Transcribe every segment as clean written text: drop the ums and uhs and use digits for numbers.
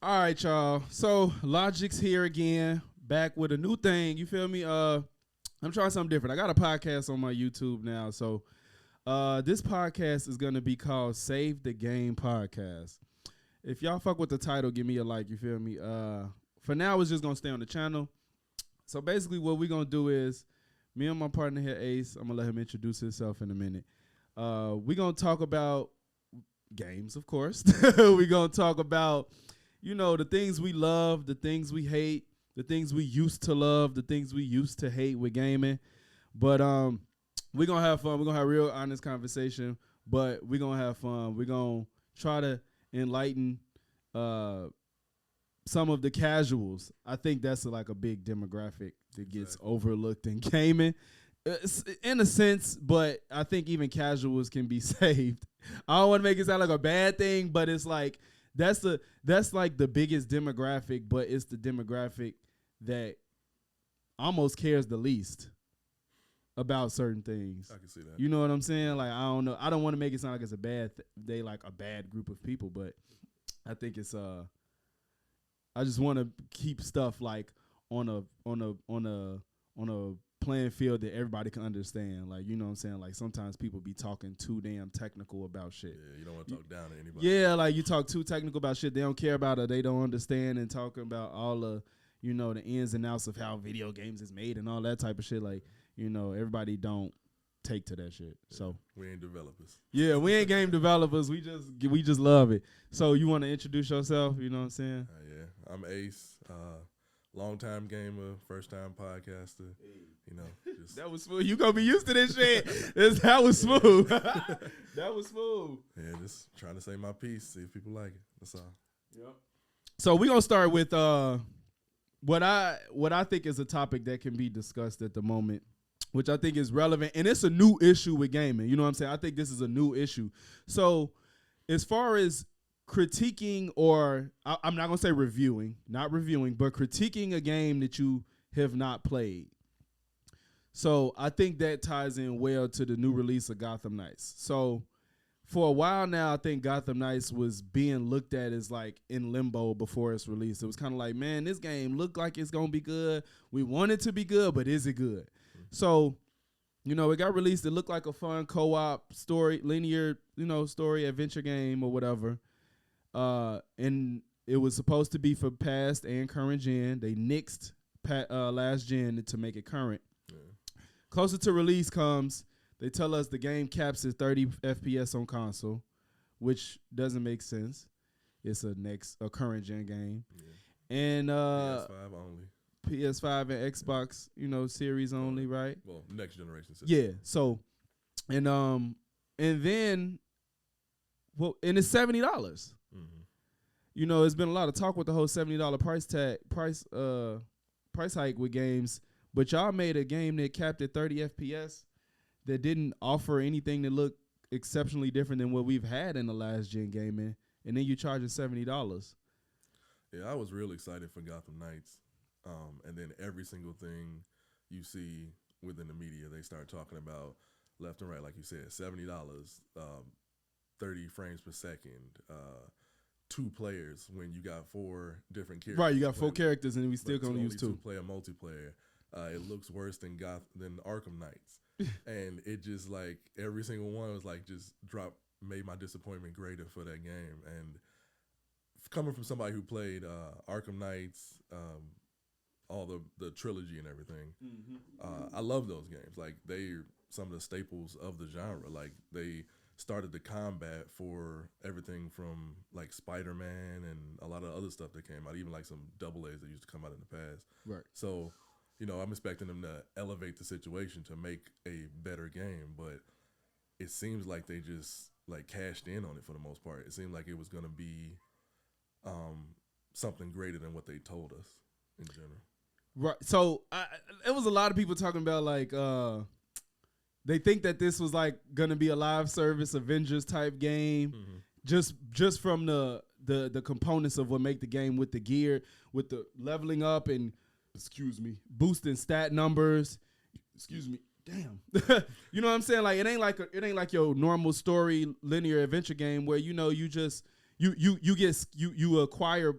All right, y'all. So Logix here again, back with a new thing. You feel me? I'm trying something different. I got a podcast on my YouTube now. So this podcast is gonna be called Save the Game Podcast. If y'all fuck with the title, give me a like. You feel me? For now, it's just gonna stay on the channel. So basically, what we're gonna do is me and my partner here, Ace. I'm gonna let him introduce himself in a minute. We're gonna talk about games, of course. We're gonna talk about, you know, the things we love, the things we hate, the things we used to love, the things we used to hate with gaming. But we're gonna have fun. We're gonna have a real honest conversation, but we're gonna have fun. We're gonna try to enlighten some of the casuals. I think that's like a big demographic that gets overlooked in gaming. In a sense, but I think even casuals can be saved. I don't want to make it sound like a bad thing, but it's like that's like the biggest demographic, but it's the demographic that almost cares the least about certain things. I can see that. You know what I'm saying? Like, I don't know. I don't want to make it sound like it's a bad they like a bad group of people, but I think it's I just want to keep stuff like on a playing field that everybody can understand. Like, you know what I'm saying? Like, sometimes people be talking too damn technical about shit. Yeah, you don't want to talk down to anybody. Yeah, like you talk too technical about shit they don't care about or they don't understand, and talking about all the, you know, the ins and outs of how video games is made and all that type of shit. Like, you know, everybody don't take to that shit. Yeah, so we ain't developers. Yeah, we ain't game developers. We just love it. So you want to introduce yourself? You know what I'm saying? Yeah, I'm Ace. Long-time gamer, first-time podcaster. You know, just that was smooth. You gonna be used to this shit. That was smooth. That was smooth. Yeah, just trying to say my piece, see if people like it. That's all. Yep. So we're gonna start with what I think is a topic that can be discussed at the moment, which I think is relevant, and it's a new issue with gaming. You know what I'm saying? I think this is a new issue. So as far as critiquing, or I'm not going to say not reviewing, but critiquing a game that you have not played. So I think that ties in well to the new release of Gotham Knights. So for a while now, I think Gotham Knights was being looked at as like in limbo before its release. It was kind of like, man, this game looked like it's going to be good. We want it to be good, but is it good? Mm-hmm. So, you know, it got released. It looked like a fun co-op story, linear, you know, story, adventure game or whatever. And it was supposed to be for past and current gen. They nixed last gen to make it current. Yeah. Closer to release comes, they tell us the game caps at 30 FPS on console, which doesn't make sense. It's a current gen game. Yeah. And PS5 only. PS5 and Xbox, you know, series only, right? Well, next generation system. Yeah. So, and then, well, and it's $70. Mm-hmm. You know, there's been a lot of talk with the whole $70 price hike with games, but y'all made a game that capped at 30 FPS that didn't offer anything that looked exceptionally different than what we've had in the last gen gaming, and then you charging $70. Yeah, I was real excited for Gotham Knights, and then every single thing you see within the media, they start talking about left and right, like you said, $70, 30 frames per second, 2 players when you got 4 different characters. Right, you got 4 characters, and we still gonna use 2. 2-player multiplayer. It looks worse than Arkham Knights, and it just like every single one was like just made my disappointment greater for that game. And coming from somebody who played Arkham Knights, all the trilogy and everything, I love those games. Like, they're some of the staples of the genre. Like, they started the combat for everything from like Spider-Man and a lot of other stuff that came out, even like some double A's that used to come out in the past. Right. So, you know, I'm expecting them to elevate the situation to make a better game, but it seems like they just like cashed in on it for the most part. It seemed like it was going to be something greater than what they told us in general. Right. So it was a lot of people talking about like they think that this was like gonna be a live service Avengers type game, just from the components of what make the game, with the gear, with the leveling up and boosting stat numbers. Damn. You know what I'm saying? Like, it ain't like your normal story linear adventure game where, you know, you just you acquire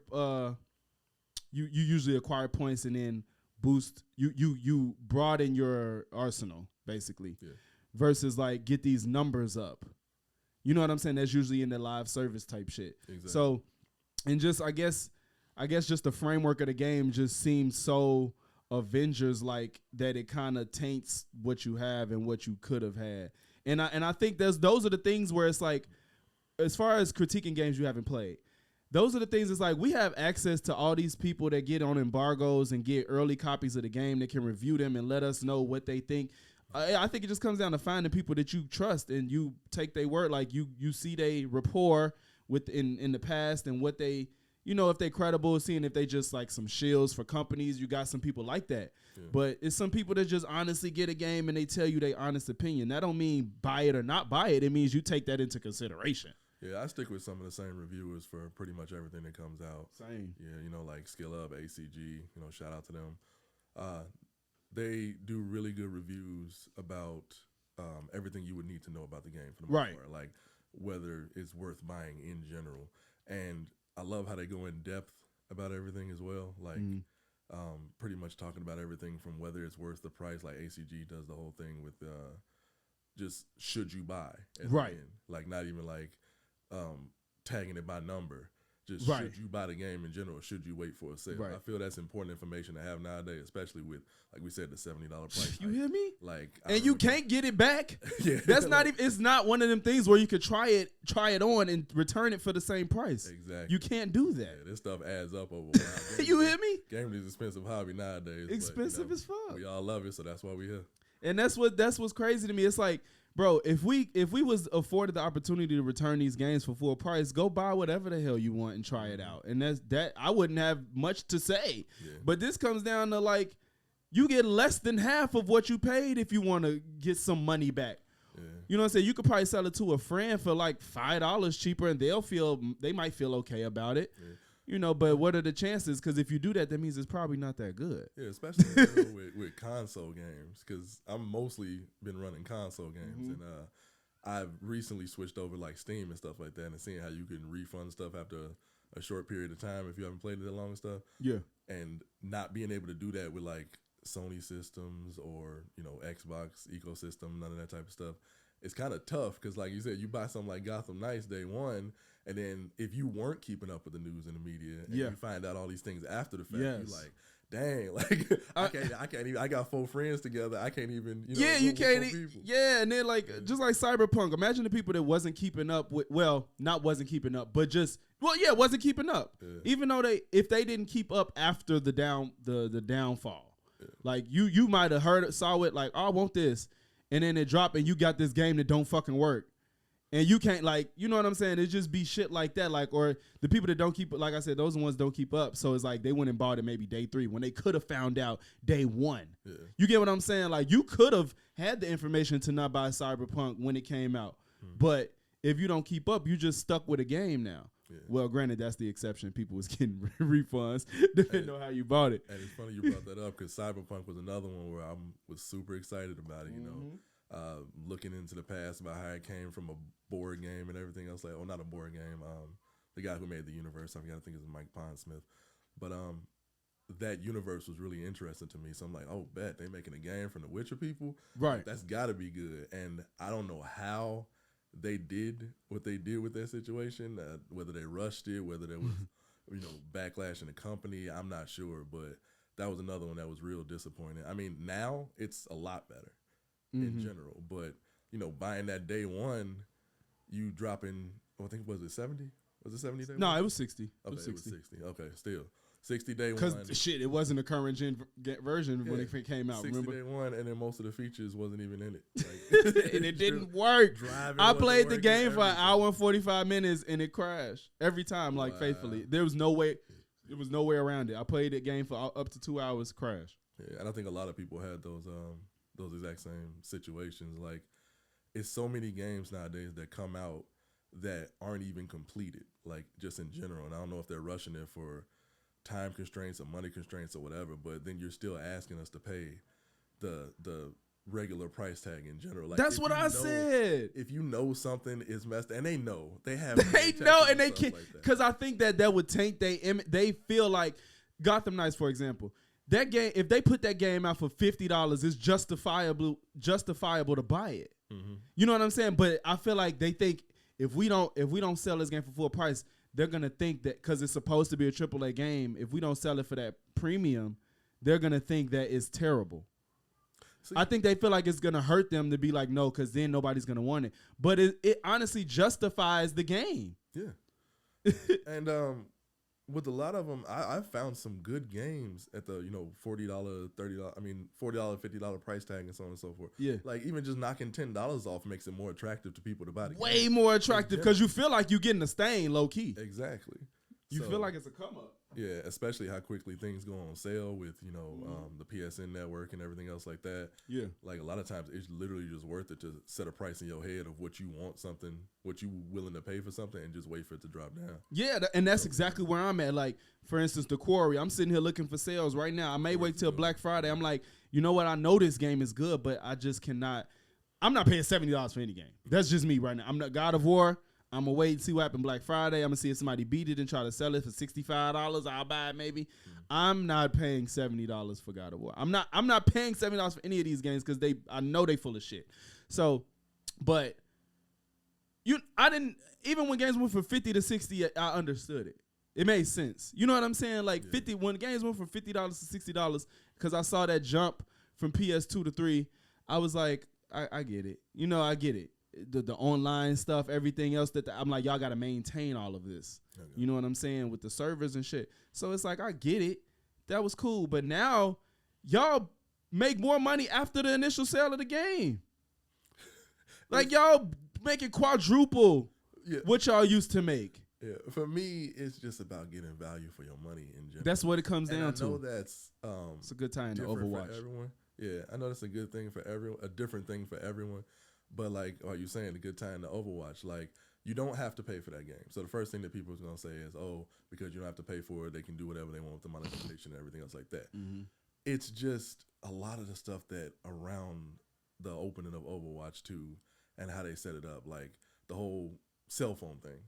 you usually acquire points and then boost you broaden your arsenal basically, versus like get these numbers up. You know what I'm saying? That's usually in the live service type shit. Exactly. So, and just I guess just the framework of the game just seems so Avengers like that it kind of taints what you have and what you could have had. And I think those are the things where it's like, as far as critiquing games you haven't played, those are the things. It's like we have access to all these people that get on embargoes and get early copies of the game that can review them and let us know what they think. I think it just comes down to finding people that you trust and you take their word. Like you see they rapport with in the past and what they, you know, if they credible, seeing if they just like some shills for companies. You got some people like that. Yeah. But it's some people that just honestly get a game and they tell you their honest opinion. That don't mean buy it or not buy it. It means you take that into consideration. Yeah, I stick with some of the same reviewers for pretty much everything that comes out. Same. Yeah, you know, like Skill Up, ACG, you know, shout out to them. They do really good reviews about everything you would need to know about the game for the most part, like whether it's worth buying in general. And I love how they go in depth about everything as well, like pretty much talking about everything from whether it's worth the price, like ACG does the whole thing with just should you buy at the end. Like not even like tagging it by number. Just should you buy the game in general? Should you wait for a sale? I feel that's important information to have nowadays, especially with, like we said, the $70 price. You hear me? Like, and you can't get it back. That's not even. It's not one of them things where you could try it on and return it for the same price. Exactly. You can't do that. Yeah, this stuff adds up over a while. You hear me? Gaming is an expensive hobby nowadays. Expensive as fuck. We all love it, so that's why we're here. And that's what's crazy to me. It's like, bro, if we was afforded the opportunity to return these games for full price, go buy whatever the hell you want and try it out. And that I wouldn't have much to say. Yeah. But this comes down to like, you get less than half of what you paid if you want to get some money back. Yeah. You know what I'm saying? You could probably sell it to a friend for like $5 cheaper, and they might feel okay about it. Yeah. You know, but what are the chances? Because if you do that, that means it's probably not that good. Yeah, especially with console games, because I'm mostly been running console games, and I've recently switched over like Steam and stuff like that, and seeing how you can refund stuff after a short period of time if you haven't played it that long and stuff. Yeah, and not being able to do that with like Sony systems or, you know, Xbox ecosystem, none of that type of stuff. It's kind of tough because, like you said, you buy something like Gotham Knights day one, and then if you weren't keeping up with the news and the media, and you find out all these things after the fact, you're like, dang, like I can't even. I got 4 friends together. I can't even. You know, you can't. And then like just like Cyberpunk. Imagine the people that wasn't keeping up with. Well, not wasn't keeping up, but just wasn't keeping up. Yeah. Even though if they didn't keep up after the downfall, like you might have saw it like, oh, I want this. And then it dropped and you got this game that don't fucking work. And you can't, like, you know what I'm saying? It just be shit like that. Like, or the people that don't keep, like I said, those ones don't keep up. So it's like they went and bought it maybe day 3 when they could have found out day 1. Yeah. You get what I'm saying? Like, you could have had the information to not buy Cyberpunk when it came out. But if you don't keep up, you just stuck with a game now. Yeah. Well, granted, that's the exception. People was getting refunds. Didn't know how you bought it. And it's funny you brought that up because Cyberpunk was another one where I was super excited about it, you know. Looking into the past about how it came from a board game and everything else. Like, oh, not a board game. The guy who made the universe, I think it was Mike Pondsmith. But that universe was really interesting to me. So I'm like, oh, bet they making a game from the Witcher people. Right. That's got to be good. And I don't know how they did what they did with that situation, whether they rushed it, whether there was, you know, backlash in the company. I'm not sure, but that was another one that was real disappointing. I mean, now it's a lot better in general, but you know, buying that day one, you dropping, I think, was it 70? Was it 70 day one? No, it was 60. Okay, it was 60. Okay, still 60 day one. Because shit, it wasn't a current gen version when it came out. 60 remember? Day one, and then most of the features wasn't even in it. Like, and it didn't work. I played the game for an hour and 45 minutes, and it crashed every time, like faithfully. There was no way. There was no way around it. I played the game for up to 2 hours, crash. Yeah, and I think a lot of people had those exact same situations. Like, it's so many games nowadays that come out that aren't even completed, like just in general. And I don't know if they're rushing it for time constraints or money constraints or whatever, but then you're still asking us to pay the regular price tag in general. Like That's what I said. If you know something is messed, and they know they have, they know, and they can't, like because I think that would taint they feel like Gotham Knights, for example. That game, if they put that game out for $50, it's justifiable to buy it. Mm-hmm. You know what I'm saying? But I feel like they think if we don't sell this game for full price, they're gonna think that because it's supposed to be a AAA game, if we don't sell it for that premium, they're gonna think that it's terrible. See, I think they feel like it's gonna hurt them to be like, no, because then nobody's gonna want it. But it honestly justifies the game. Yeah. And with a lot of them, I found some good games at the $40, $30, $40, $50 price tag and so on and so forth. Yeah, like even just knocking $10 off makes it more attractive to people to buy the game. Way more attractive because you feel like you're getting a stain low key. Exactly. You feel like it's a come up. Yeah, especially how quickly things go on sale with the PSN network and everything else like that. Yeah, like a lot of times it's literally just worth it to set a price in your head of what you want something, what you willing to pay for something, and just wait for it to drop down. Yeah, and that's exactly where I'm at. Like for instance, The Quarry. I'm sitting here looking for sales right now. I may wait till Black Friday. I'm like, you know what? I know this game is good, but I just cannot. I'm not paying $70 for any game. That's just me right now. I'm not God of War. I'm going to wait and see what happens Black Friday. I'm going to see if somebody beat it and try to sell it for $65. I'll buy it maybe. Mm-hmm. I'm not paying $70 for God of War. I'm not paying $70 for any of these games because I know they full of shit. So, but I didn't, even when games went from 50 to 60, I understood it. It made sense. You know what I'm saying? Like 50, when games went from $50 to $60, because I saw that jump from PS2 to 3, I was like, I get it. I get it. The online stuff, everything else I'm like, y'all got to maintain all of this. Okay. You know what I'm saying? With the servers and shit. So it's like, I get it. That was cool. But now y'all make more money after the initial sale of the game. Like y'all make it quadruple what y'all used to make. Yeah. For me, it's just about getting value for your money in general. That's what it comes down to. I know that's it's a good time to Overwatch. For everyone. Yeah, I know that's a good thing for everyone, a different thing for everyone. But like, are you saying a good time to Overwatch? Like, you don't have to pay for that game. So the first thing that people are going to say is, oh, because you don't have to pay for it, they can do whatever they want with the monetization and everything else like that. Mm-hmm. It's just a lot of the stuff that around the opening of Overwatch 2 and how they set it up, like the whole cell phone thing.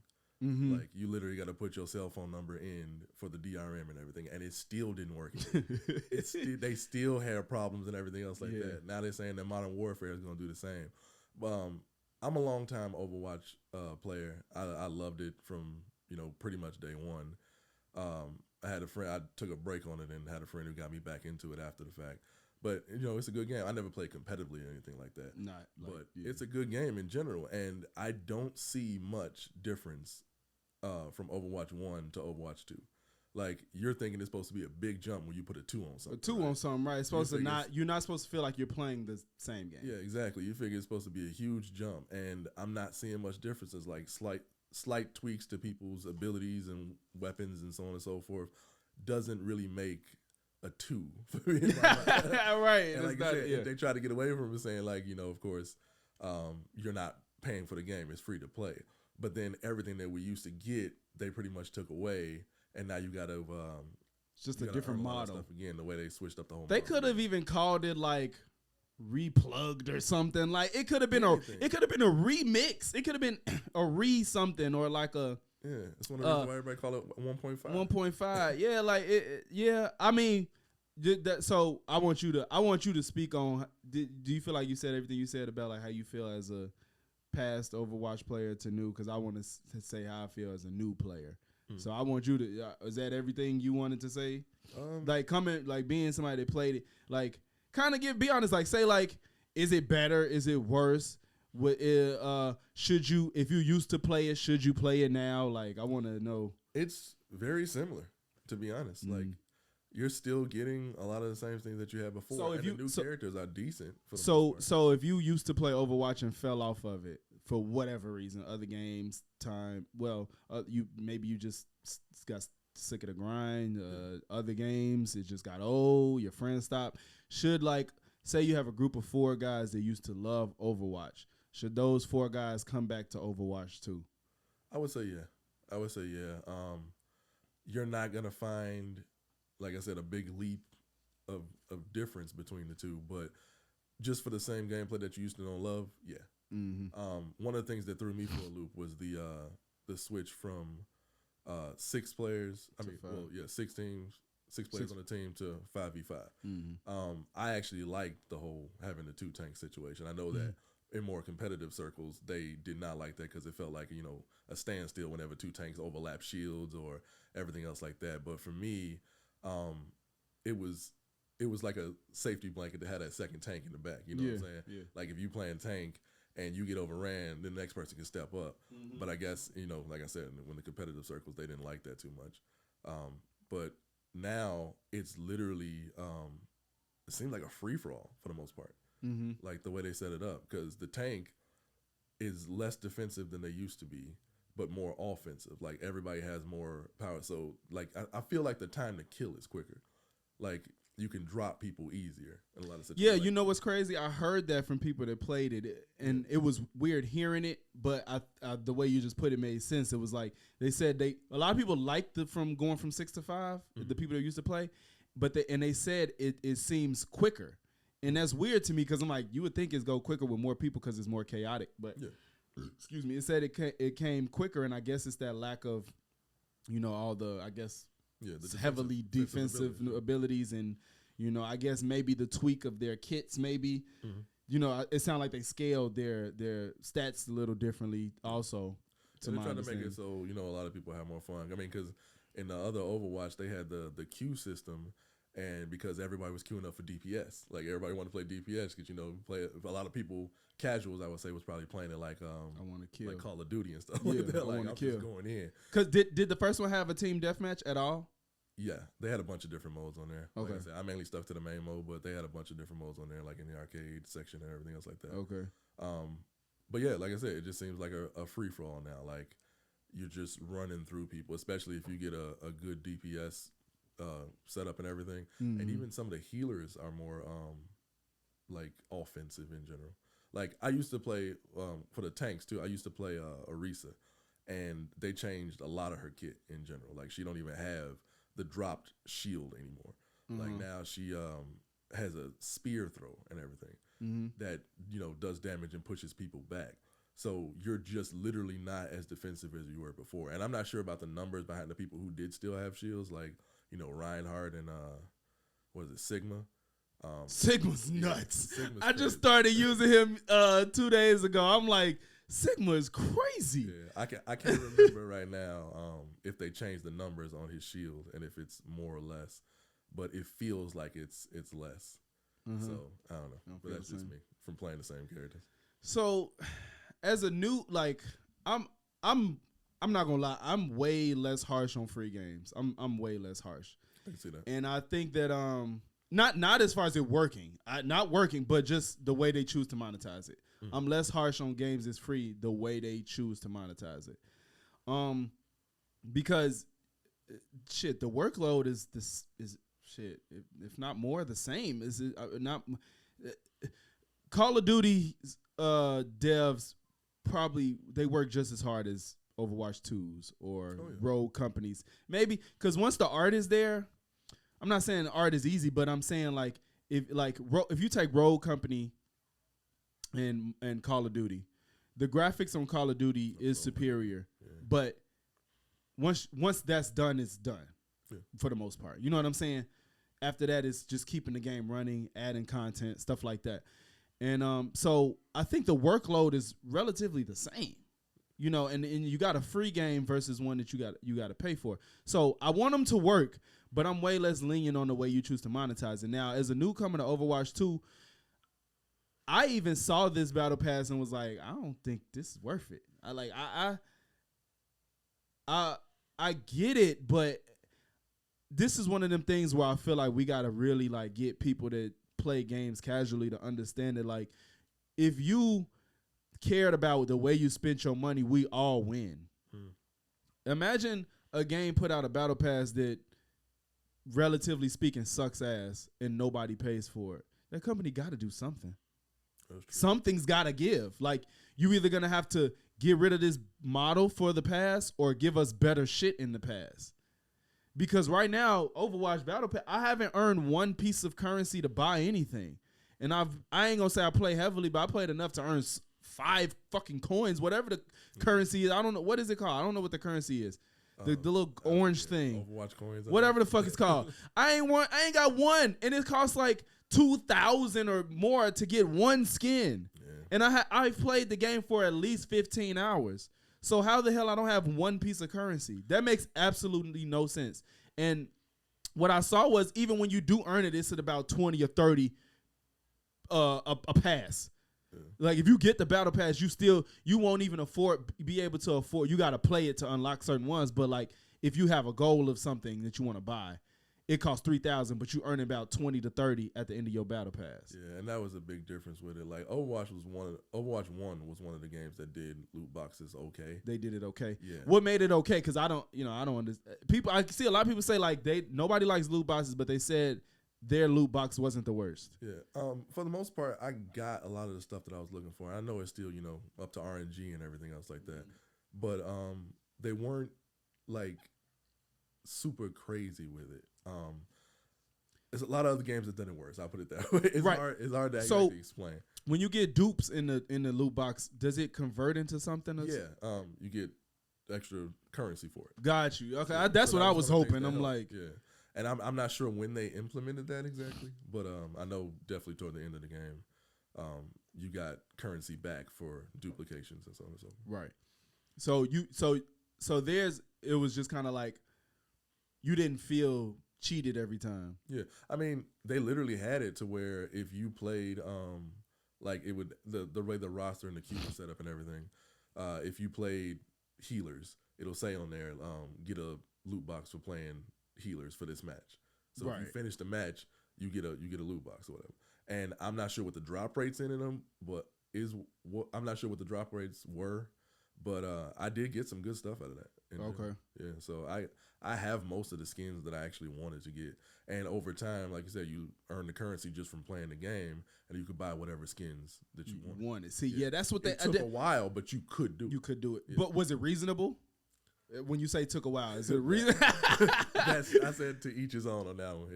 Mm-hmm. Like, you literally got to put your cell phone number in for the DRM and everything, and it still didn't work. They still had problems and everything else like that. Now they're saying that Modern Warfare is going to do the same. I'm a long-time Overwatch player. I loved it from pretty much day one. I had a friend. I took a break on it and had a friend who got me back into it after the fact. But it's a good game. I never played competitively or anything like that. It's a good game in general, and I don't see much difference from Overwatch 1 to Overwatch 2. Like, you're thinking it's supposed to be a big jump when you put a 2 on something. A 2 on something, right? It's supposed to you're not supposed to feel like you're playing the same game. Yeah, exactly. You figure it's supposed to be a huge jump, and I'm not seeing much differences, like slight tweaks to people's abilities and weapons and so on and so forth doesn't really make a 2 for me. Right. And like you said, they try to get away from it saying, like, of course, you're not paying for the game. It's free to play. But then everything that we used to get, they pretty much took away. And now you got to it's just a different model. Stuff again, the way they switched up the whole. They could have even called it like replugged or something. Like it could have been a remix. It could have been a something or like a. Yeah, that's one of the reasons why everybody call it 1.5. 1.5. Yeah, like yeah. I mean, so I want you to speak on. Do you feel like you said everything you said about like how you feel as a past Overwatch player to new? Because I want to say how I feel as a new player. So I want you to. Is that everything you wanted to say? Like being somebody that played it, like kind of be honest. Like say like, is it better? Is it worse? Should you, if you used to play it, should you play it now? Like I want to know. It's very similar, to be honest. Like you're still getting a lot of the same things that you had before. So if the new characters are decent. For the most part. So if you used to play Overwatch and fell off of it for whatever reason, other games, time, you just got sick of the grind. Other games, it just got old. Your friends stopped. Should say you have a group of 4 guys that used to love Overwatch. Should those 4 guys come back to Overwatch too? I would say yeah. You're not gonna find, like I said, a big leap of difference between the two, but just for the same gameplay that you used to know and love, yeah. One of the things that threw me for a loop was the switch from 6 players. I mean, well, yeah, 6 teams, 6 players on the team to 5v5. I actually liked the whole having the 2 tank situation. I know that in more competitive circles, they did not like that because it felt like, a standstill whenever 2 tanks overlap shields or everything else like that. But for me, it was like a safety blanket to have that second tank in the back. You know what I'm saying? Yeah. Like if you playing tank and you get overran, then the next person can step up. But I guess, like I said, when the competitive circles, they didn't like that too much. But now it's literally, it seems like a free-for-all for the most part. Like the way they set it up, because the tank is less defensive than they used to be, but more offensive. Like everybody has more power. So like I feel like the time to kill is quicker. Like you can drop people easier in a lot of situations. Yeah, you know what's crazy? I heard that from people that played it, and it was weird hearing it, but the way you just put it made sense. It was like they said a lot of people liked from going from 6 to 5, the people that used to play, but they said it seems quicker. And that's weird to me because I'm like, you would think it's go quicker with more people because it's more chaotic. But excuse me, it said it came quicker, and I guess it's that lack of, all the, I guess, the heavily defensive abilities, and I guess maybe the tweak of their kits, maybe. It sounded like they scaled their stats a little differently, also. So they're trying to make it so a lot of people have more fun. I mean, because in the other Overwatch, they had the queue system. And because everybody was queuing up for DPS, like everybody wanted to play DPS because play a lot of people, casuals I would say, was probably playing it like I want to kill, like Call of Duty and stuff like that. Like I'm just going in. Cause did the first one have a team deathmatch at all? Yeah, they had a bunch of different modes on there. Okay, like I said, I mainly stuck to the main mode, but they had a bunch of different modes on there, like in the arcade section and everything else like that. Okay. But yeah, like I said, it just seems like a free for all now. Like you're just running through people, especially if you get a good DPS. Setup and everything, and even some of the healers are more like offensive in general. Like I used to play for the tanks too. I used to play Orisa, and they changed a lot of her kit in general. Like she don't even have the dropped shield anymore. Like now she has a spear throw and everything that does damage and pushes people back. So you're just literally not as defensive as you were before. And I'm not sure about the numbers behind the people who did still have shields, like Reinhardt and what is it, Sigma? Sigma's nuts. I just started using him 2 days ago. I'm like, Sigma is crazy. Yeah, I can't remember right now if they changed the numbers on his shield and if it's more or less, but it feels like it's less. So I don't know, but that's just me from playing the same characters. So as a new, like, I'm not gonna lie, I'm way less harsh on free games. I'm way less harsh. I can see that. And I think that not as far as it working, not working, but just the way they choose to monetize it. I'm less harsh on games that's free the way they choose to monetize it. Because shit, the workload is shit, if not more, the same. Is it not? Call of Duty devs probably they work just as hard as Overwatch 2s or Rogue companies. Maybe because once the art is there, I'm not saying the art is easy, but I'm saying like if you take Rogue Company and Call of Duty, the graphics on Call of Duty is superior. Yeah. But once that's done, it's done for the most part. You know what I'm saying? After that, it's just keeping the game running, adding content, stuff like that. And so I think the workload is relatively the same. And you got a free game versus one that you got to pay for. So I want them to work, but I'm way less lenient on the way you choose to monetize it. Now, as a newcomer to Overwatch 2, I even saw this battle pass and was like, I don't think this is worth it. I get it, but this is one of them things where I feel like we got to really like get people that play games casually to understand that like if you cared about the way you spent your money, we all win. Imagine a game put out a battle pass that, relatively speaking, sucks ass and nobody pays for it. That company got to do something. Something's got to give. Like, you either going to have to get rid of this model for the pass or give us better shit in the pass. Because right now, Overwatch Battle Pass, I haven't earned one piece of currency to buy anything. and I ain't gonna say I play heavily, but I played enough to earn 5 fucking coins, whatever the currency is. I don't know what is it called. I don't know what the currency is. The little orange thing, Overwatch coins, whatever the fuck it's called. I ain't got one, and it costs like 2,000 or more to get one skin. And I've played the game for at least 15 hours. So how the hell I don't have one piece of currency? That makes absolutely no sense. And what I saw was even when you do earn it, it's at about 20 or 30 a pass. Yeah. Like if you get the battle pass, you won't even be able to afford. You got to play it to unlock certain ones. But like if you have a goal of something that you want to buy, it costs 3,000, but you earn about 20 to 30 at the end of your battle pass. Yeah, and that was a big difference with it. Like Overwatch 1 was one of the games that did loot boxes okay. They did it okay. Yeah. What made it okay? Because I don't understand. People, I see a lot of people say like nobody likes loot boxes, but they said their loot box wasn't the worst. Yeah. For the most part, I got a lot of the stuff that I was looking for. I know it's still up to RNG and everything else like that, but they weren't like super crazy with it. There's a lot of other games that done it worse. I'll put it that way. It's hard to actually explain. When you get dupes in the loot box, does it convert into something? Yeah. You get extra currency for it. Got you. Okay, that's what I was hoping. I'm like, yeah. And I'm not sure when they implemented that exactly, but I know definitely toward the end of the game, you got currency back for duplications and so on and so forth. Right. So it was just kind of like you didn't feel cheated every time. Yeah, I mean they literally had it to where if you played like it would the way the roster and the queue was set up and everything, if you played healers, it'll say on there get a loot box for playing healers for this match. So if you finish the match, you get a loot box or whatever. And I'm not sure what the drop rates in them, but I'm not sure what the drop rates were, but I did get some good stuff out of that. Okay. Yeah, so I have most of the skins that I actually wanted to get. And over time, like you said, you earn the currency just from playing the game, and you could buy whatever skins that you wanted. See, yeah, that's what it took a while, but you could do it. You could do it. Yeah. But was it reasonable? When you say took a while, is it reasonable? I said to each his own on that one.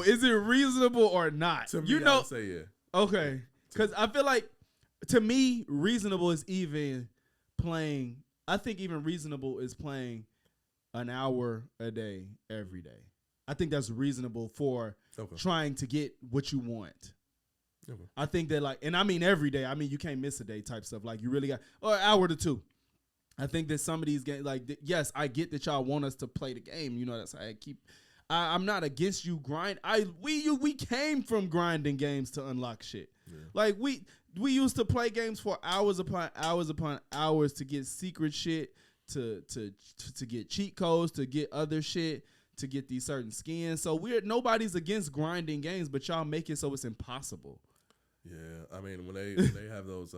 Is it reasonable or not? To me, I would say yeah. Okay, because I feel like to me, reasonable is even playing. I think even reasonable is playing an hour a day every day. I think that's reasonable for trying to get what you want. Okay. I think that and I mean every day. I mean you can't miss a day type stuff. Like you really got an hour to 2. I think that some of these games, yes, I get that y'all want us to play the game. That's how I keep. I'm not against you grind. We came from grinding games to unlock shit. Yeah. Like we used to play games for hours upon hours to get secret shit, to get cheat codes, to get other shit, to get these certain skins. So nobody's against grinding games, but y'all make it so it's impossible. Yeah, I mean when they have those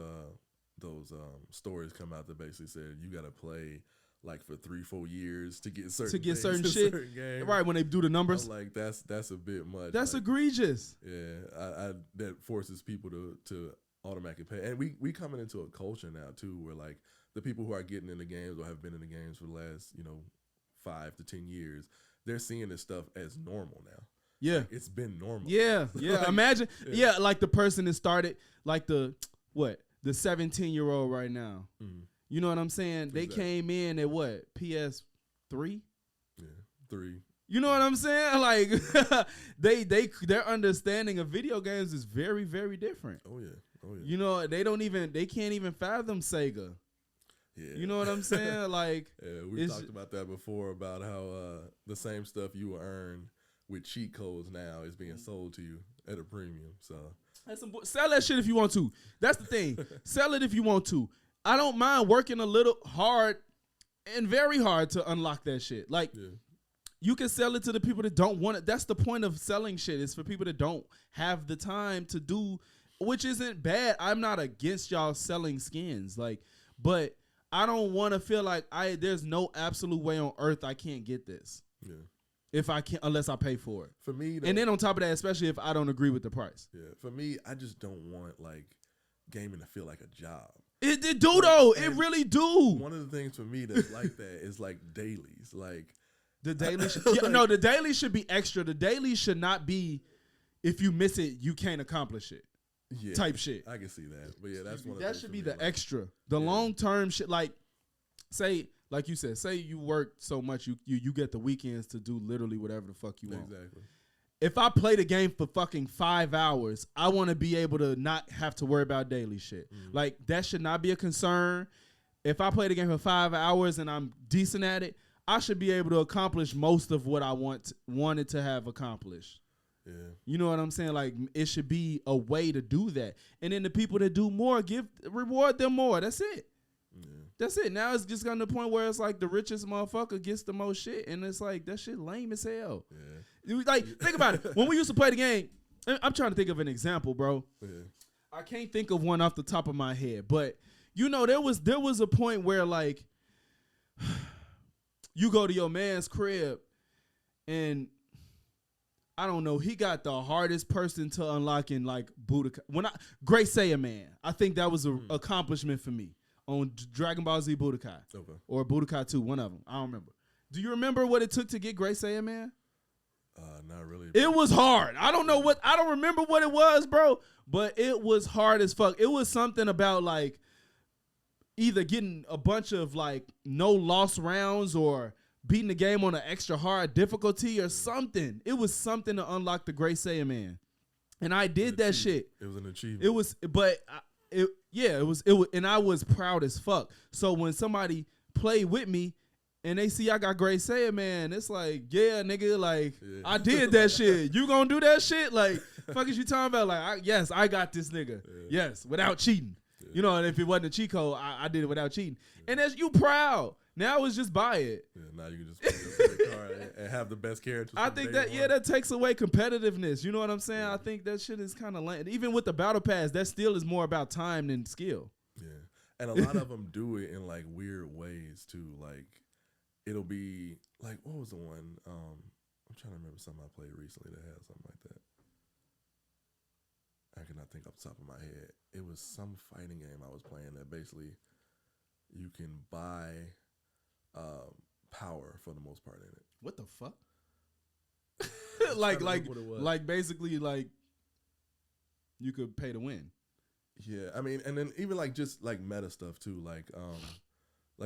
stories come out that basically said you got to play like for 3-4 years to get certain shit. Certain right, when they do the numbers. I'm like that's a bit much. That's egregious. Yeah, that forces people to automatically pay. And we coming into a culture now too where like the people who are getting in the games or have been in the games for the last 5 to 10 years, they're seeing this stuff as normal now. Yeah, like, it's been normal. Yeah. Like, imagine. Yeah, like the person that started like the 17-year-old right now. Mm-hmm. You know what I'm saying? Exactly. They came in at what? PS3? Yeah, 3. You know what I'm saying? Like their understanding of video games is very, very different. Oh yeah. They can't even fathom Sega. Yeah. You know what I'm saying? Like we talked about that before about how the same stuff you earn with cheat codes now is being sold to you at a premium. So sell that shit if you want to. That's the thing. Sell it if you want to. I don't mind working a little hard and very hard to unlock that shit. Like, you can sell it to the people that don't want it. That's the point of selling shit. It's for people that don't have the time to do, which isn't bad. I'm not against y'all selling skins. But I don't want to feel like there's no absolute way on earth I can't get this. Yeah. If I can't, unless I pay for it. For me, and then on top of that, especially if I don't agree with the price. Yeah. For me, I just don't want gaming to feel like a job. It do though. It really do. One of the things for me that's like that is dailies. The daily the daily should be extra. The daily should not be if you miss it, you can't accomplish it. Yeah, type shit. I can see that, but yeah, that's one. That should be the extra, the long term shit. Like, say, like you said, say you work so much, you get the weekends to do literally whatever the fuck you want. Exactly. If I play the game for fucking 5 hours, I want to be able to not have to worry about daily shit. Like, that should not be a concern. If I play the game for 5 hours and I'm decent at it, I should be able to accomplish most of what I wanted to have accomplished. Yeah. You know what I'm saying? Like, it should be a way to do that. And then the people that do more, reward them more. That's it. Yeah. That's it. Now it's just gotten to the point where it's like the richest motherfucker gets the most shit. And it's like, that shit lame as hell. Yeah. Like, think about it. When we used to play the game, I'm trying to think of an example, bro. Yeah. I can't think of one off the top of my head. But, you know, there was a point where, like, you go to your man's crib and I don't know, he got the hardest person to unlock in like Budokai. Great Saiyan Man, I think that was an accomplishment for me on Dragon Ball Z Budokai. Okay. Or Budokai 2, one of them. I don't remember. Do you remember what it took to get Great Saiyan Man? Not really. It was hard. I don't remember what it was, bro, but it was hard as fuck. It was something about like either getting a bunch of like no lost rounds or beating the game on an extra hard difficulty or something. It was something to unlock the Great Saiyan Man. And I did that shit. It was an achievement. It was, but it was, and I was proud as fuck. So when somebody played with me and they see I got Great Saiyan Man, it's like, yeah, nigga, like, I did that shit. You gonna do that shit? Like, fuck is you talking about? Like, yes, I got this nigga. Yeah. Yes, without cheating. Yeah. You know, and if it wasn't a cheat code, I did it without cheating. Yeah. And as you proud. Now it's just buy it. Yeah, now you can just play the card and have the best characters. I think that that takes away competitiveness. You know what I'm saying? Yeah. I think that shit is kind of lame. Even with the battle pass, that still is more about time than skill. Yeah, and a lot of them do it in like weird ways too. Like it'll be like, what was the one? I'm trying to remember something I played recently that had something like that. I cannot think off the top of my head. It was some fighting game I was playing that basically you can buy power for the most part in it. What the fuck? like basically like you could pay to win. Yeah, I mean, and then even like just like meta stuff too, like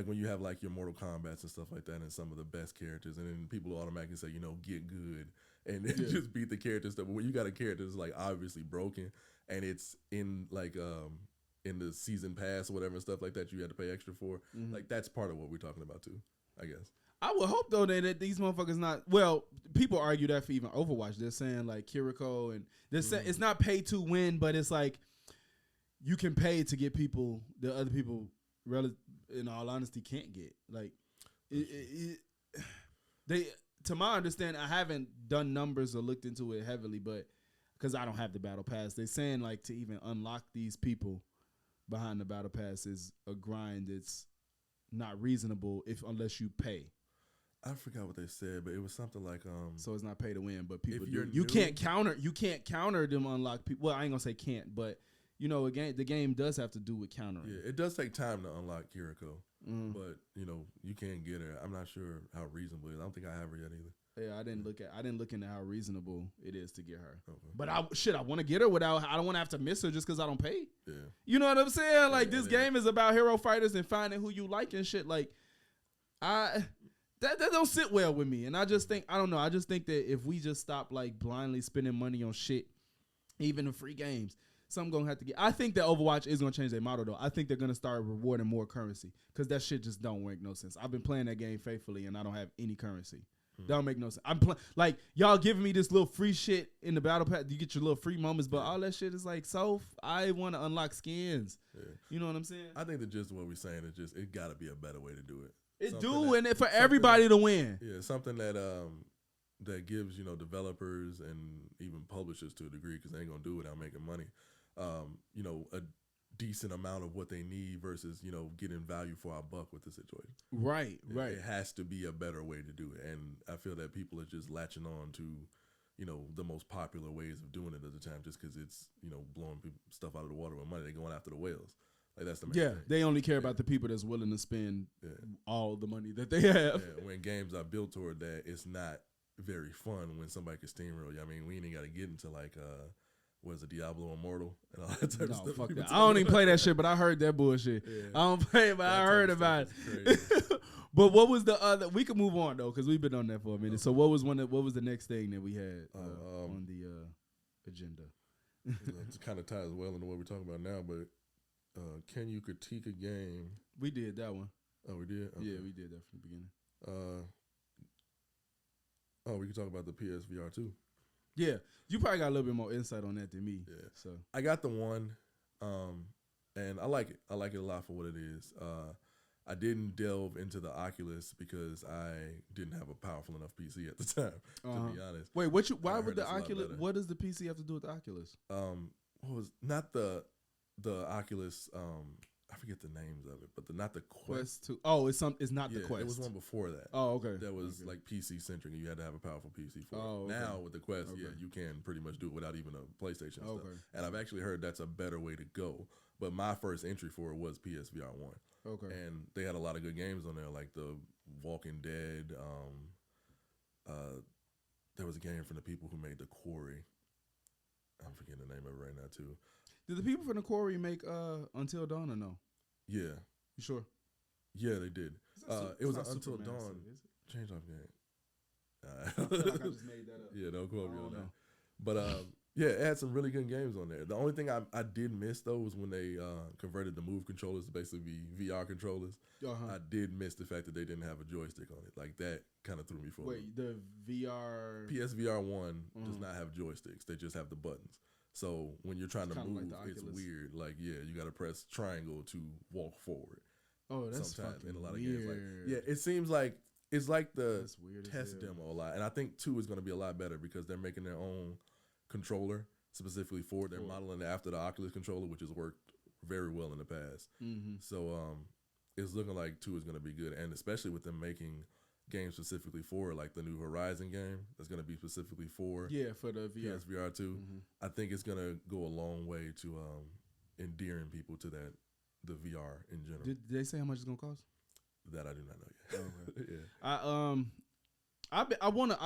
when you have like your Mortal Kombats and stuff like that, and some of the best characters, and then people automatically say, you know, get good, and then just beat the character stuff. But when you got a character that's like obviously broken, and it's in like in the season pass or whatever and stuff like that, you had to pay extra for. Like that's part of what we're talking about too, I guess. I would hope though that these motherfuckers not. Well, people argue that for even Overwatch. They're saying like Kiriko, and they're saying it's not pay to win, but it's like you can pay to get people the other people, in all honesty, can't get. Like they, to my understanding, I haven't done numbers or looked into it heavily, but because I don't have the battle pass, they're saying like to even unlock these people behind the battle pass is a grind. It's not reasonable unless you pay. I forgot what they said, but it was something like so it's not pay to win, but people do. You can't counter them unlock people. Well, I ain't gonna say can't, but you know, again, the game does have to do with countering. Yeah, it does take time to unlock Kiriko, but you know, you can't get her. I'm not sure how reasonable it is. I don't think I have her yet either. Yeah, I didn't look into how reasonable it is to get her. Okay. But I want to get her without. I don't want to have to miss her just because I don't pay. Yeah, you know what I'm saying? Like this game is about hero fighters and finding who you like and shit. Like that don't sit well with me. And I just think I don't know. I just think that if we just stop like blindly spending money on shit, even in free games, something gonna have to get. I think that Overwatch is gonna change their model though. I think they're gonna start rewarding more currency because that shit just don't make no sense. I've been playing that game faithfully and I don't have any currency. That don't make no sense. I'm like y'all giving me this little free shit in the battle pass. You get your little free moments, but all that shit is like I want to unlock skins. Yeah. You know what I'm saying? I think that just what we're saying is just it got to be a better way to do it. And for everybody to win. Yeah, something that that gives developers and even publishers to a degree because they ain't gonna do it without making money. A decent amount of what they need versus getting value for our buck with the situation. Right. It has to be a better way to do it, and I feel that people are just latching on to the most popular ways of doing it at the time just because it's blowing stuff out of the water with money. They're going after the whales. Like that's the main thing. They only care about the people that's willing to spend all the money that they have. Yeah, when games are built toward that, it's not very fun when somebody could steamroll you. I mean, we ain't got to get into like what is it, Diablo Immortal and all that type of stuff. Fuck that. I don't even play that shit, but I heard that bullshit. Yeah. I don't play it, but I heard about it. But what was the other? We can move on though, because we've been on that for a minute. Okay. So what was the next thing that we had on the agenda? It kind of ties well into what we're talking about now, but can you critique a game? We did that one. Oh, we did? Okay. Yeah, we did that from the beginning. We can talk about the PSVR too. Yeah, you probably got a little bit more insight on that than me. Yeah. So I got the one, and I like it. I like it a lot for what it is. I didn't delve into the Oculus because I didn't have a powerful enough PC at the time, to be honest. Wait, why would the Oculus? What does the PC have to do with the Oculus? What was not the Oculus? I forget the names of it, but not the Quest 2. Oh, it's not the Quest. It was one before that. Oh, okay. That was like PC centric, and you had to have a powerful PC for it. Okay. Now with the Quest, you can pretty much do it without even a PlayStation stuff. And I've actually heard that's a better way to go. But my first entry for it was PSVR 1. Okay. And they had a lot of good games on there, like the Walking Dead. There was a game from the people who made The Quarry. I'm forgetting the name of it right now too. Did the people from The Quarry make Until Dawn or no? Yeah. You sure? Yeah, they did. It was Until Dawn change off game. I feel like I just made that up. Yeah, don't quote me on that. But yeah, it had some really good games on there. The only thing I did miss though was when they converted the Move controllers to basically be VR controllers. I did miss the fact that they didn't have a joystick on it. Like that kind of threw me for. Wait, the VR PSVR 1 does not have joysticks. They just have the buttons. So when you're trying to move, like it's weird. Like, yeah, you got to press triangle to walk forward. Oh, that's sometimes in a lot of games. Like, yeah, it seems like it's like the test demo a lot. And I think 2 is going to be a lot better because they're making their own controller specifically for it. They're modeling it after the Oculus controller, which has worked very well in the past. So it's looking like 2 is going to be good. And especially with them making games specifically for like the new Horizon game that's going to be specifically for for the VR. PSVR 2. I think it's going to go a long way to endearing people to the VR in general. Did they say how much it's going to cost? That I do not know yet. Okay. Yeah. I've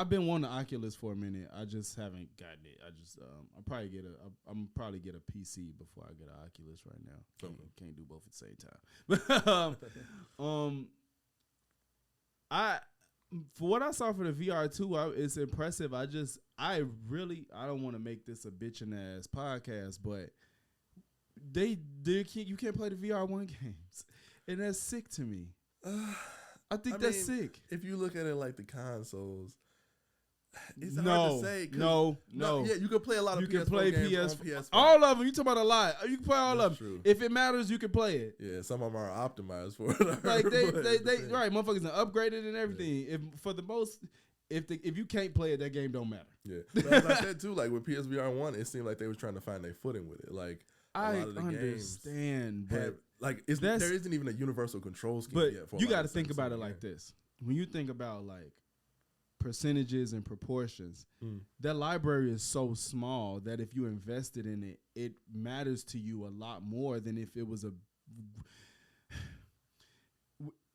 been wanting the Oculus for a minute. I just haven't gotten it. I'll probably get a PC before I get an Oculus right now. Can't do both at the same time. For what I saw for the VR 2, it's impressive. I don't want to make this a bitching ass podcast, but you can't play the VR 1 games, and that's sick to me. I think that's sick. If you look at it like the consoles, it's hard to say. No. Yeah, you can play a lot of PS4 games on PS4. All of them. You talking about a lot. You can play all that's of them. True. If it matters, you can play it. Yeah, some of them are optimized for it. Like they right, motherfuckers are upgraded and everything. Yeah. If you can't play it, that game don't matter. Yeah, but as I said too, like with PSVR 1, it seemed like they was trying to find their footing with it. Like a lot of the understand, games but there isn't even a universal control scheme but yet. For you got to think about it like this. When you think about like percentages and proportions, that library is so small that if you invested in it, it matters to you a lot more than if it was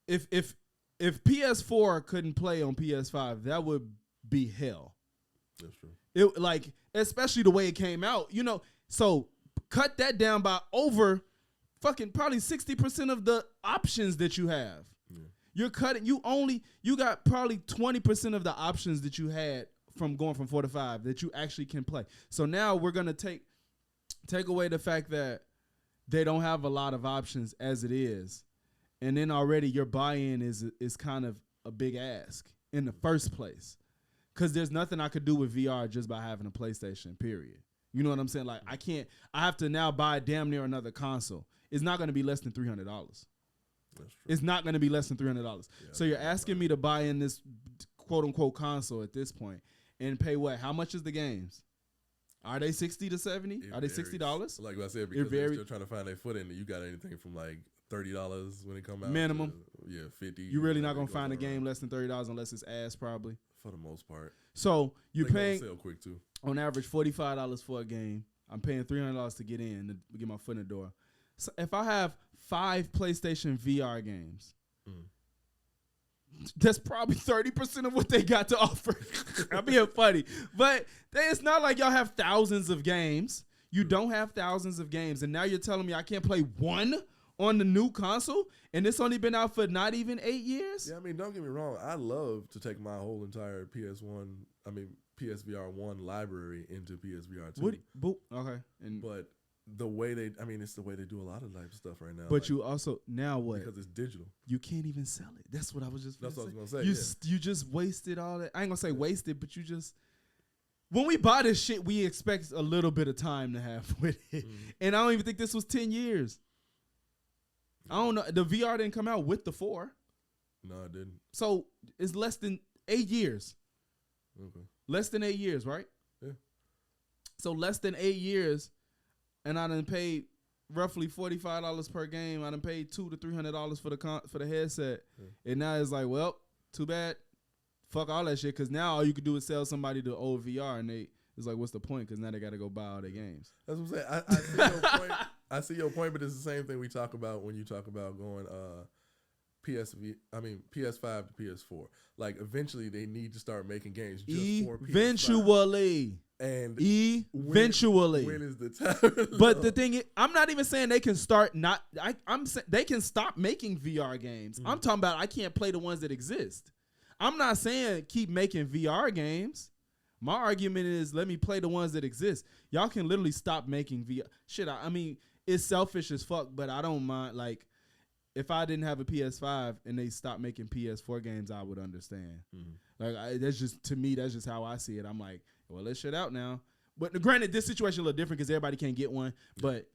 if PS4 couldn't play on PS5, that would be hell. That's true. It like especially the way it came out, so cut that down by over fucking probably 60% of the options that you have. Yeah. You're cutting. You got probably 20% of the options that you had from going from 4 to 5 that you actually can play. So now we're gonna take away the fact that they don't have a lot of options as it is, and then already your buy-in is kind of a big ask in the first place, because there's nothing I could do with VR just by having a PlayStation. Period. You know what I'm saying? Like I have to now buy damn near another console. It's not going to be less than $300. It's not going to be less than $300. Yeah, so you're asking me to buy in this quote unquote console at this point and pay what? How much is the games? Are they 60 to 70? Are they $60? Like I said, because they're still trying to find their foot in it. You got anything from like $30 when it come out? Minimum. $50. You're really not going to find a game less than $30 unless it's ass probably. For the most part. So you're paying sell quick too. On average $45 for a game. I'm paying $300 to get in, to get my foot in the door. So if I have 5 PlayStation VR games, that's probably 30% of what they got to offer. I'm being funny. But it's not like y'all have thousands of games. You don't have thousands of games. And now you're telling me I can't play one on the new console? And it's only been out for not even 8 years? Yeah, I mean, don't get me wrong. I love to take my whole entire PSVR 1 library into PSVR 2. Okay. But the way it's the way they do a lot of live stuff right now. But like, you also, now what? Because it's digital. You can't even sell it. That's what I was just That's what I was going to say. You just wasted all that. I ain't going to say wasted, but you just, when we buy this shit, we expect a little bit of time to have with it. Mm-hmm. And I don't even think this was 10 years. I don't know. The VR didn't come out with the 4. No, it didn't. So it's less than 8 years. Okay. Less than 8 years, right? Yeah. So less than 8 years, and I done paid roughly $45 per game. I done paid $200 to $300 for the headset, and now it's like, well, too bad. Fuck all that shit, because now all you could do is sell somebody the old VR, and it's like, what's the point? Because now they got to go buy all their games. That's what I'm saying. I see your point. I see your point, but it's the same thing we talk about when you talk about going PS5 to PS4. Like, eventually they need to start making games just for PS5. Eventually. And eventually. When is the time? But the thing is, I'm not even saying they can start not. I'm saying they can stop making VR games. Mm-hmm. I'm talking about I can't play the ones that exist. I'm not saying keep making VR games. My argument is let me play the ones that exist. Y'all can literally stop making VR. Shit, I mean, it's selfish as fuck, but I don't mind. Like, if I didn't have a PS5 and they stopped making PS4 games, I would understand. Mm-hmm. Like, that's just, to me, that's just how I see it. I'm like, well, let's shit out now. But granted, this situation a little different because everybody can't get one. But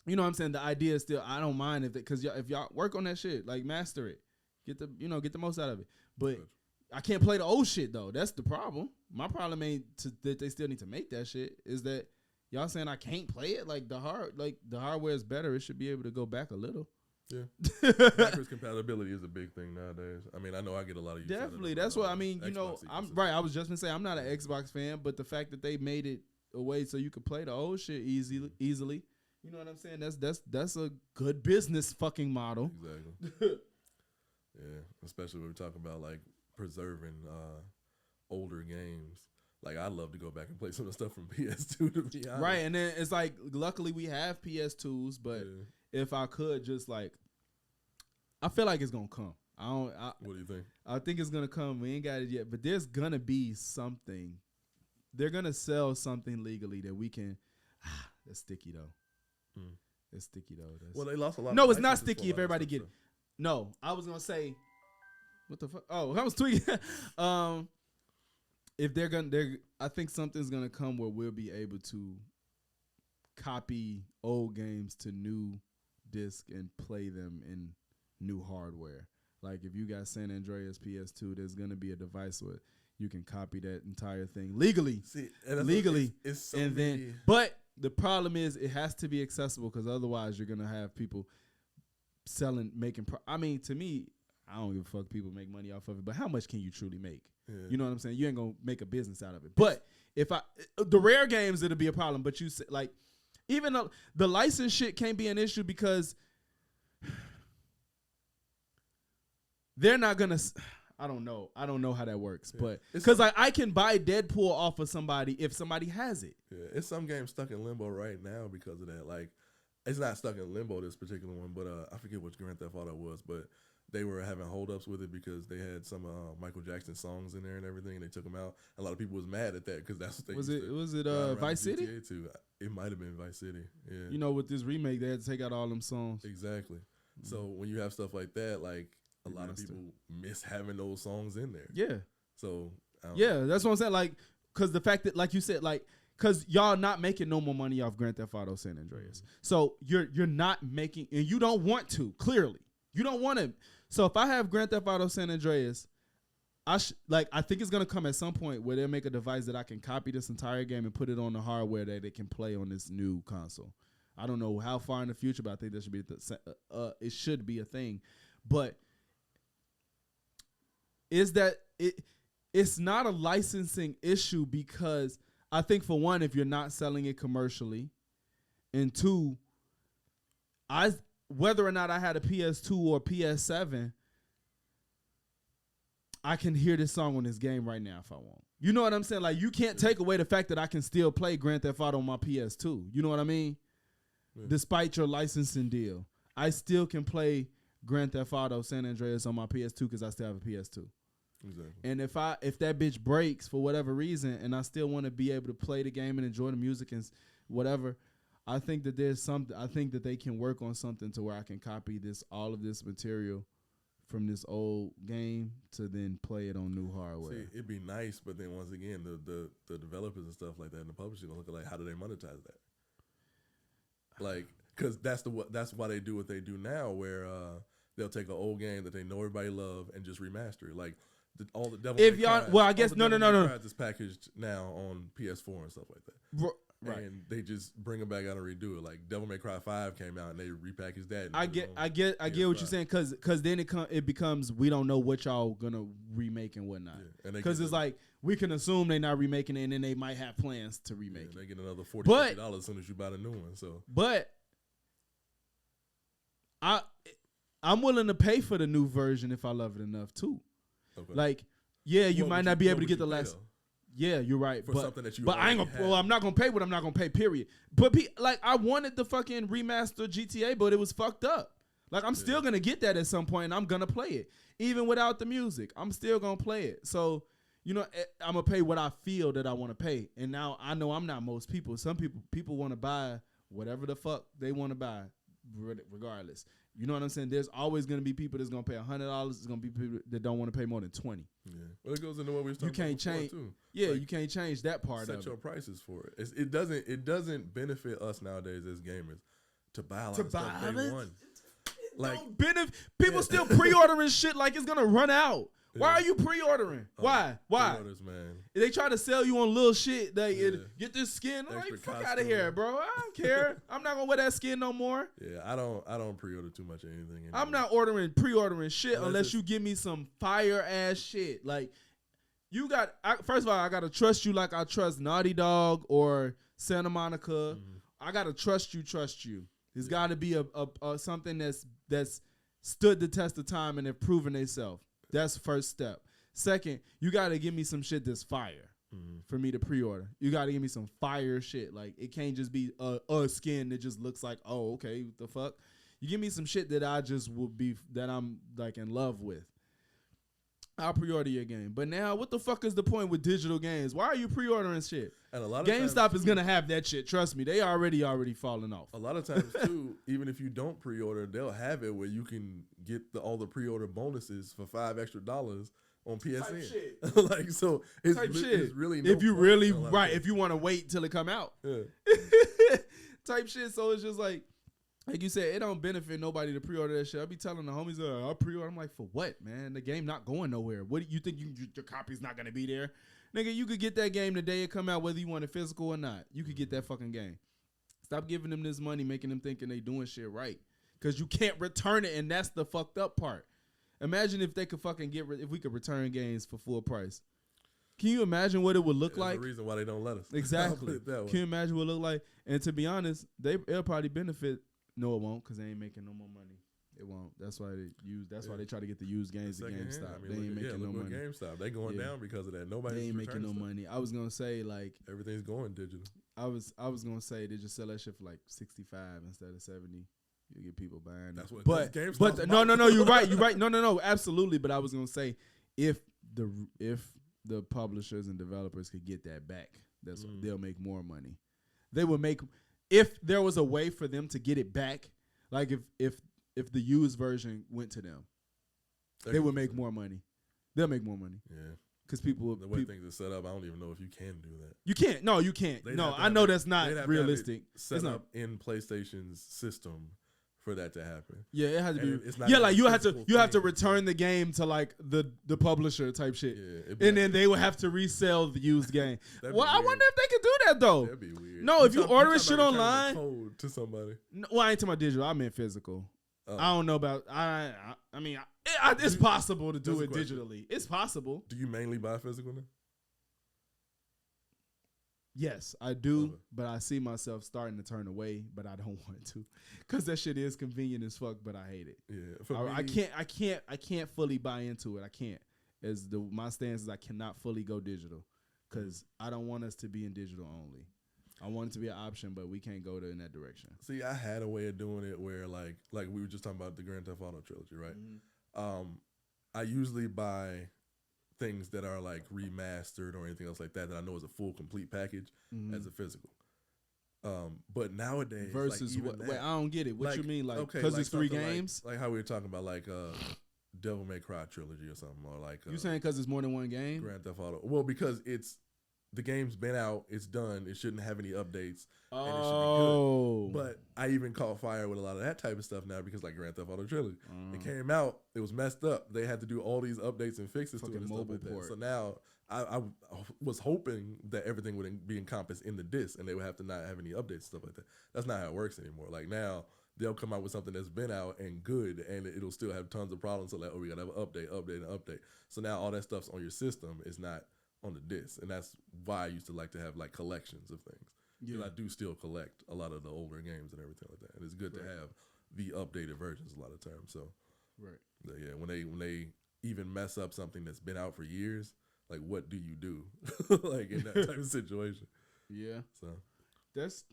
you know what I'm saying? The idea is still, I don't mind because if y'all work on that shit, like master it, get the most out of it. But I can't play the old shit though. That's the problem. My problem ain't that they still need to make that shit. Is that y'all saying I can't play it? Like the hardware is better. It should be able to go back a little. Yeah, backwards compatibility is a big thing nowadays. I mean, I know I get a lot of use. Definitely, that's what I mean. You know, I'm right. I was just gonna say I'm not an Xbox fan, but the fact that they made it a way so you could play the old shit easily, you know what I'm saying? That's a good business fucking model. Exactly. Yeah, especially when we talk about like preserving older games. Like, I'd love to go back and play some of the stuff from PS2 to be honest. Right, and then it's like, luckily we have PS2s, but if I could just like, I feel like it's gonna come. What do you think? I think it's gonna come. We ain't got it yet, but there's gonna be something. They're gonna sell something legally that we can. That's sticky though. It's sticky though. Well, they lost a lot. No, it's not sticky if everybody get it. No, I was gonna say, what the fuck? Oh, I was tweaking. If I think something's gonna come where we'll be able to copy old games to new disc and play them in new hardware. Like if you got San Andreas PS2, there's gonna be a device where you can copy that entire thing legally. It's so and then, but the problem is it has to be accessible because otherwise you're gonna have people making. I mean, to me, I don't give a fuck. People make money off of it, but how much can you truly make? Yeah. You know what I'm saying? You ain't gonna make a business out of it. But if the rare games, it'll be a problem. But you like, even though the license shit can't be an issue because they're not gonna. I don't know how that works, but because I can buy Deadpool off of somebody if somebody has it. Yeah, it's some games stuck in limbo right now because of that. Like, it's not stuck in limbo, this particular one, but I forget which Grand Theft Auto was, but they were having holdups with it because they had some Michael Jackson songs in there and everything, and they took them out. A lot of people was mad at that because that's what they was it Vice City? It might have been Vice City. Yeah, you know, with this remake, they had to take out all them songs. Exactly. Mm-hmm. So when you have stuff like that, like a lot of people miss having those songs in there. Yeah. So that's what I'm saying. Like, because the fact that, like you said, like, because y'all not making no more money off Grand Theft Auto San Andreas, so you're not making, and you don't want to. Clearly, you don't want to. So if I have Grand Theft Auto San Andreas, I think it's gonna come at some point where they'll make a device that I can copy this entire game and put it on the hardware that it can play on this new console. I don't know how far in the future, but I think that should be it should be a thing. But is that it? It's not a licensing issue because I think, for one, if you're not selling it commercially, and two, whether or not I had a PS2 or PS7, I can hear this song on this game right now if I want. You know what I'm saying? Like, you can't take away the fact that I can still play Grand Theft Auto on my PS2. You know what I mean? Yeah. Despite your licensing deal, I still can play Grand Theft Auto San Andreas on my PS2 because I still have a PS2. Exactly. And if that bitch breaks for whatever reason and I still want to be able to play the game and enjoy the music and whatever, I think that there's something. I think that they can work on something to where I can copy all of this material from this old game to then play it on new hardware. See, it'd be nice, but then once again, the developers and stuff like that and the publishers gonna look at, like, how do they monetize that? Like, because that's why they do what they do now, where they'll take an old game that they know everybody love and just remaster it. Like all the Devil May Cry. Well, I guess no. Is packaged now on PS4 and stuff like that. Right. And they just bring them back out and redo it. Like Devil May Cry 5 came out and they repackaged that. I get what you're saying, because then it becomes we don't know what y'all gonna remake and whatnot. Because it's like we can assume they're not remaking it, and then they might have plans to remake it. They get another $40 as soon as you buy the new one. So, but I'm willing to pay for the new version if I love it enough too. Okay. Like, yeah, you might not be able to get the last. Yeah, you're right. For something that you but I ain't gonna. Well, I'm not gonna pay what I'm not gonna pay. Period. But like, I wanted the fucking remaster GTA, but it was fucked up. Like, I'm still gonna get that at some point, and I'm gonna play it, even without the music. I'm still gonna play it. So, you know, I'm gonna pay what I feel that I want to pay. And now I know I'm not most people. Some people want to buy whatever the fuck they want to buy, regardless. You know what I'm saying? There's always going to be people that's going to pay $100. There's going to be people that don't want to pay more than $20. Yeah. Well, it goes into what we were talking about change, too. Yeah, like, you can't change that part of it. Set your prices for it. It doesn't benefit us nowadays as gamers to buy a lot of stuff day one. Like, people still pre-ordering shit like it's going to run out. Why are you pre-ordering? Why? Pre-orders, man. They try to sell you on little shit. Get this skin. I'm like, fuck out of here, bro. I don't care. I'm not gonna wear that skin no more. Yeah, I don't pre-order too much of anything anymore. I'm not pre-ordering shit unless you give me some fire ass shit. Like, first of all, I gotta trust you like I trust Naughty Dog or Santa Monica. Mm-hmm. I gotta trust you. There's gotta be a something that's stood the test of time and have proven themselves. That's the first step. Second, you got to give me some shit that's fire for me to pre-order. You got to give me some fire shit. Like, it can't just be a skin that just looks like, oh, okay, what the fuck? You give me some shit that that I'm like in love with. I'll pre-order your game. But now, what the fuck is the point with digital games? Why are you pre-ordering shit? And a lot of GameStop is gonna have that shit. Trust me, they already falling off. A lot of times too, even if you don't pre-order, they'll have it where you can get all the pre-order bonuses for $5 extra on PSN. Like, so it's really no if you really if you want to wait till it come out. Yeah. Type shit. So it's just like you said, it don't benefit nobody to pre-order that shit. I be telling the homies, I'll pre-order. I'm like, for what, man? The game not going nowhere. What do you think? Your copy's not gonna be there, nigga? You could get that game the day it come out, whether you want it physical or not. You could get that fucking game. Stop giving them this money, making them thinking they doing shit right, because you can't return it, and that's the fucked up part. Imagine if they could fucking if we could return games for full price. Can you imagine what it would look like? The reason why they don't let us. Exactly. Can you imagine what it look like? And to be honest, it'll probably benefit. No, it won't, because they ain't making no more money. It won't. That's why they try to get the used games at GameStop. They ain't making no money. GameStop, they going down because of that. They ain't making no money. I was gonna say, like, everything's going digital. I was gonna say they just sell that shit for like 65 instead of 70. You get people buying. That's what. But no, you're right. No, absolutely. But I was gonna say, if the publishers and developers could get that back, they'll make more money. They would make. If there was a way for them to get it back, like if the used version went to them, they would make more money. They'll make more money. Yeah. Because people... The way things are set up, I don't even know if you can do that. You can't. No, you can't. No, I know that's not realistic. Set up in PlayStation's system for that to happen. Yeah, it has to be. It's not like you have to return the game to like the publisher type shit. Yeah, and then they would have to resell the used game. Well, I wonder if they could do that though. That'd be weird. No, if you ordering shit online, code to somebody. No, well, I ain't talking about digital. I meant physical. I don't know about. I mean, it's possible to do it digitally. It's possible. Do you mainly buy physical now? Yes, I do, but I see myself starting to turn away, but I don't want to, because that shit is convenient as fuck, but I hate it. Yeah, I can't fully buy into it. I can't. my stance is I cannot fully go digital because I don't want us to be in digital only. I want it to be an option, but we can't go in that direction. See, I had a way of doing it where like we were just talking about the Grand Theft Auto trilogy, right? Mm-hmm. I usually buy things that are like remastered or anything else like that I know is a full complete package as a physical. But nowadays versus like what? Wait, I don't get it. What you mean, like because like it's 3 games? Like how we were talking about like Devil May Cry trilogy or something, or like you saying because it's more than one game? Grand Theft Auto. Well, because the game's been out, it's done. It shouldn't have any updates. And it should be good. But I even caught fire with a lot of that type of stuff now because like Grand Theft Auto trilogy, it came out, it was messed up. They had to do all these updates and fixes to it and stuff like that. So now I was hoping that everything would be encompassed in the disc and they would have to not have any updates and stuff like that. That's not how it works anymore. Like now they'll come out with something that's been out and good and it'll still have tons of problems. So like, we gotta have an update. So now all that stuff's on your system is not on the disc, and that's why I used to like to have like collections of things. Yeah, I do still collect a lot of the older games and everything like that, and it's good to have the updated versions a lot of times. So, yeah, when they even mess up something that's been out for years, like what do you do, like in that type of situation? Yeah, so that's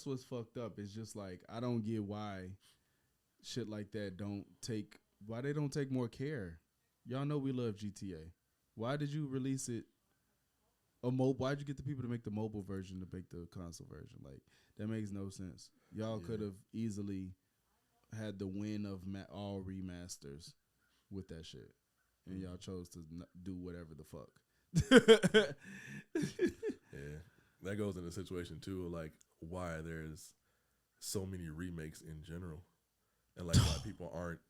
what's fucked up. It's just like I don't get why shit like that why they don't take more care. Y'all know we love GTA. Why did you release it? Why'd you get the people to make the mobile version to make the console version? Like that makes no sense. Y'all could have easily had the win of all remasters with that shit, and y'all chose to do whatever the fuck. Yeah, that goes into the situation too, like why there's so many remakes in general, and like why people aren't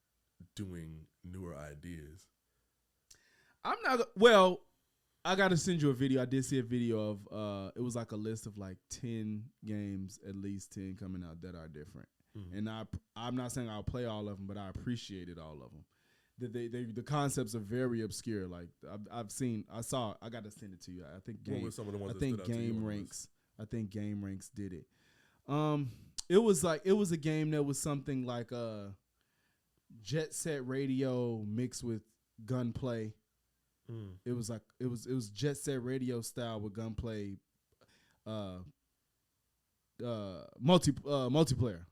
doing newer ideas. I'm not well. I gotta send you a video. I did see a video of it was like a list of like 10 games, at least 10 coming out that are different. And I'm not saying I'll play all of them, but I appreciated all of them. The concepts are very obscure. Like I gotta send it to you. I think Game Ranks did it. It was a game that was something like Jet Set Radio mixed with gunplay. It was Jet Set Radio style with gunplay, multiplayer.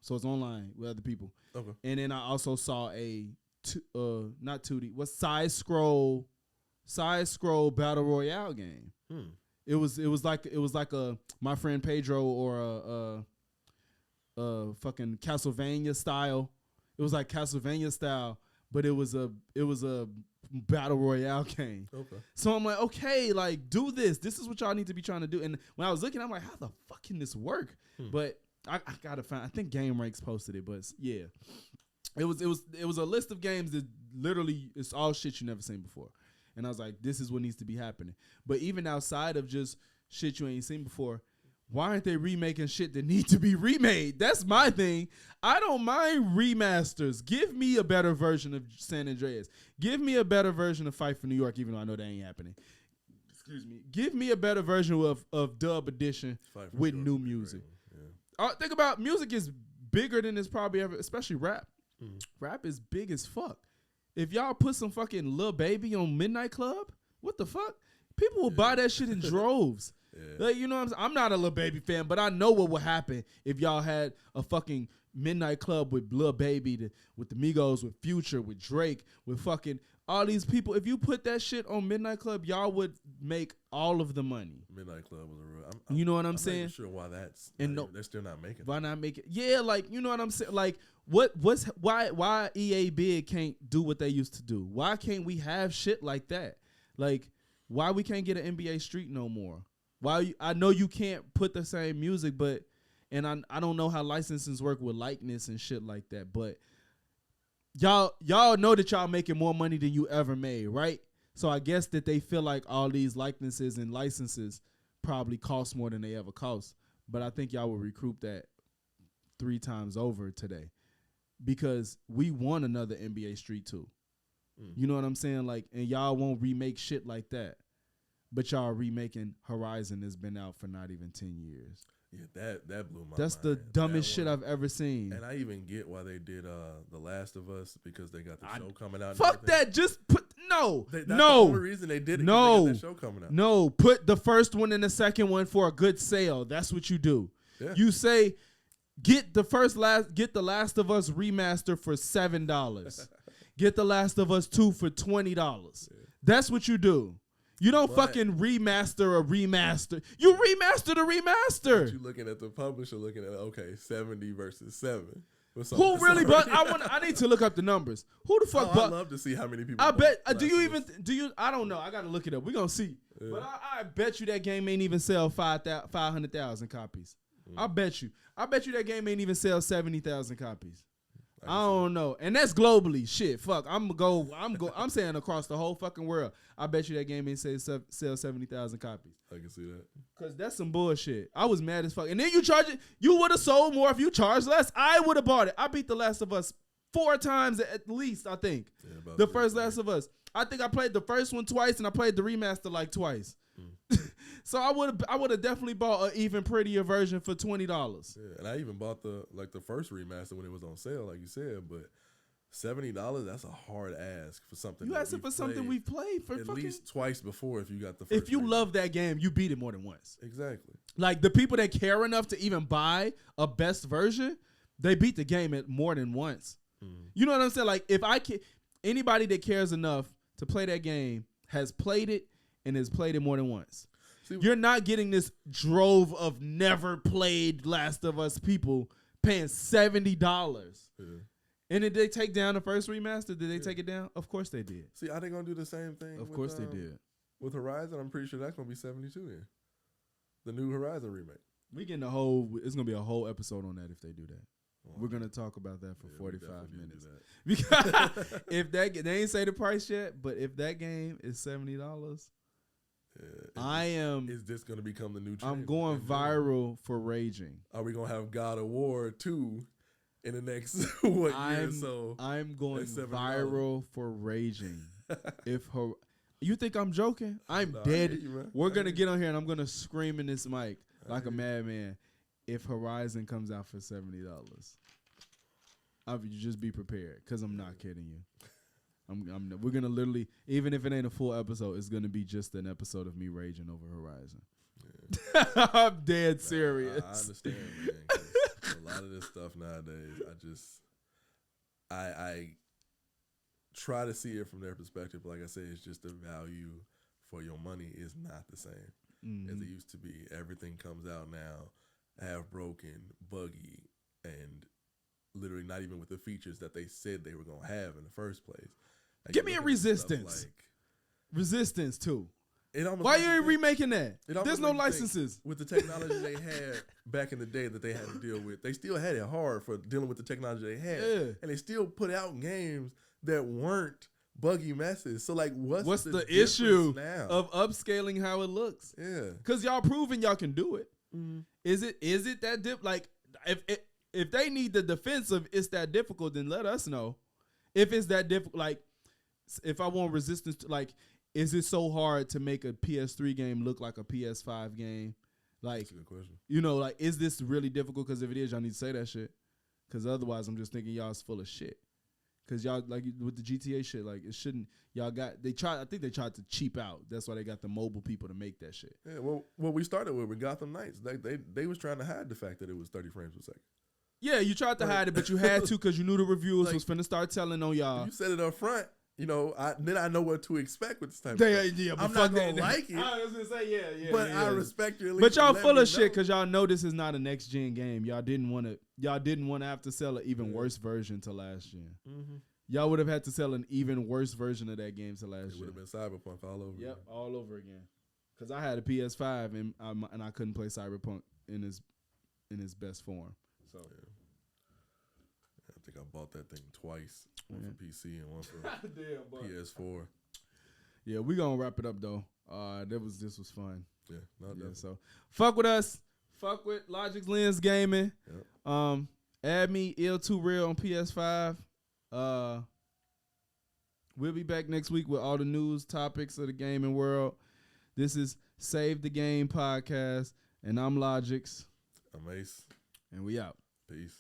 So it's online with other people. Okay. And then I also saw not 2D, side scroll battle royale game. It was like a My Friend Pedro or a fucking Castlevania style. It was like Castlevania style, but it was a battle royale game. Okay. So I'm like, okay, like do this. This is what y'all need to be trying to do. And when I was looking, I'm like, how the fuck can this work? But I gotta find. I think Game Ranks posted it, but yeah, it was a list of games that literally it's all shit you never seen before. And I was like, this is what needs to be happening. But even outside of just shit you ain't seen before, why aren't they remaking shit that need to be remade? That's my thing. I don't mind remasters. Give me a better version of San Andreas. Give me a better version of Fight for New York, even though I know that ain't happening. Excuse me. Give me a better version of Dub Edition with new music. Yeah. Think about music is bigger than it's probably ever, especially rap. Rap is big as fuck. If y'all put some fucking Lil Baby on Midnight Club, what the fuck? People will buy that shit in droves. Yeah. Like, you know what I'm saying? I'm not a Lil Baby fan, but I know what would happen if y'all had a fucking Midnight Club with Lil Baby, with the Migos, with Future, with Drake, with fucking all these people. If you put that shit on Midnight Club, y'all would make all of the money. Midnight Club was a real. You know what I'm saying? I'm not sure why that's. They're still not making. Why not make it? Yeah, like you know what I'm saying? Like why EA Big can't do what they used to do? Why can't we have shit like that? Like why we can't get an NBA Street no more? I know you can't put the same music, and I don't know how licensings work with likeness and shit like that, but y'all know that y'all making more money than you ever made, right? So I guess that they feel like all these likenesses and licenses probably cost more than they ever cost. But I think y'all will recoup that 3 times over today because we want another NBA Street 2. You know what I'm saying? Like, and y'all won't remake shit like that. But y'all remaking Horizon that's been out for not even 10 years. Yeah, that blew my mind. That's the dumbest shit I've ever seen. And I even get why they did The Last of Us because they got the show coming out. Fuck that. Just put No, That's no. the only reason they did it. No, they got that show coming out. No, put the first one and the second one for a good sale. That's what you do. Yeah. You say, get the Last of Us remaster for $7. Get the Last of Us 2 for $20. Yeah. That's what you do. You don't fucking remaster a remaster. You remaster the remaster. You looking at the publisher, looking at 70 versus 7. Who really? But I need to look up the numbers. Who the fuck? I'd love to see how many people. I bet. Do you? I don't know. I gotta look it up. We're gonna see. Yeah. But I bet you that game ain't even sell 500,000 copies. I bet you that game ain't even sell 70,000 copies. I don't know. And that's globally. Shit, fuck. I'm saying across the whole fucking world. I bet you that game ain't sell 70,000 copies. I can see that. Cause that's some bullshit. I was mad as fuck. And then you charge it. You would have sold more if you charged less. I would have bought it. I beat The Last of Us 4 times at least, I think. Yeah, the first Last of Us. I think I played the first one twice and I played the remaster like twice. So I would have definitely bought an even prettier version for $20. Yeah, and I even bought the first remaster when it was on sale, like you said. But $70, that's a hard ask for something. You asking for something we've played for at fucking least twice before. If you got the first. If you love that game, you beat it more than once. Exactly. Like the people that care enough to even buy a best version, they beat the game at more than once. You know what I'm saying? Like if anybody that cares enough to play that game has played it and has played it more than once. See, you're not getting this drove of never played Last of Us people paying $70. Yeah. And did they take down the first remaster? Did they take it down? Of course they did. See, are they gonna do the same thing? Of course they did. With Horizon, I'm pretty sure that's gonna be 72 then. The new Horizon remake. It's gonna be a whole episode on that if they do that. Wow. We're gonna talk about that for 45 minutes. Because if they ain't say the price yet, but if that game is $70, is this going to become the new trend? I'm going viral for raging. Are we going to have God of War 2 in the next year or so? I'm going viral for raging. You think I'm joking? I'm dead. We're going to get on here and I'm going to scream in this mic like a madman if Horizon comes out for $70. You just be prepared because I'm not kidding you. We're gonna literally, even if it ain't a full episode, it's gonna be just an episode of me raging over Horizon. Yeah. I'm dead serious. I understand, man. 'Cause a lot of this stuff nowadays, I try to see it from their perspective. But like I said, it's just the value for your money is not the same as it used to be. Everything comes out now half broken, buggy, and literally not even with the features that they said they were gonna have in the first place. Like, give me a Resistance. Resistance 2. Why you ain't remaking that? There's no licenses. With the technology they had back in the day that they had to deal with, they still had it hard for dealing with the technology they had. Yeah. And they still put out games that weren't buggy messes. So like what's the issue now of upscaling how it looks? Yeah. Because y'all proving y'all can do it. Mm-hmm. Is it that like if they need the defensive, it's that difficult, then let us know. If it's that difficult, like if I want Resistance, like, is it so hard to make a PS3 game look like a PS5 game? Like, that's a good question. You know, like, is this really difficult? Because if it is, y'all need to say that shit. Because otherwise, I'm just thinking y'all's full of shit. Because y'all, like, with the GTA shit, like, it shouldn't, I think they tried to cheap out. That's why they got the mobile people to make that shit. Yeah, well, what we started with Gotham Knights, they was trying to hide the fact that it was 30 frames per second. Yeah, you tried to hide it, but you had to because you knew the reviewers was finna start telling on y'all. You said it up front, you know, then I know what to expect with this type of stuff. Yeah, I'm not going to like it. I was going to say, yeah. But I respect you at least. But y'all full of shit because y'all know this is not a next-gen game. Y'all didn't want to have to sell an even worse version to last gen. Mm-hmm. Y'all would have had to sell an even worse version of that game to last gen. It would have been Cyberpunk all over again. All over again. Because I had a PS5 and I couldn't play Cyberpunk in its best form. So yeah. I think I bought that thing twice. One for PC and one for PS4. Yeah, we gonna wrap it up though. This was fun. Yeah, so fuck with us. Fuck with Logix Lens Gaming. Yep. Add me Ill2Real on PS5. We'll be back next week with all the news topics of the gaming world. This is Save the Game podcast, and I'm Logix. I'm Ace. And we out. Peace.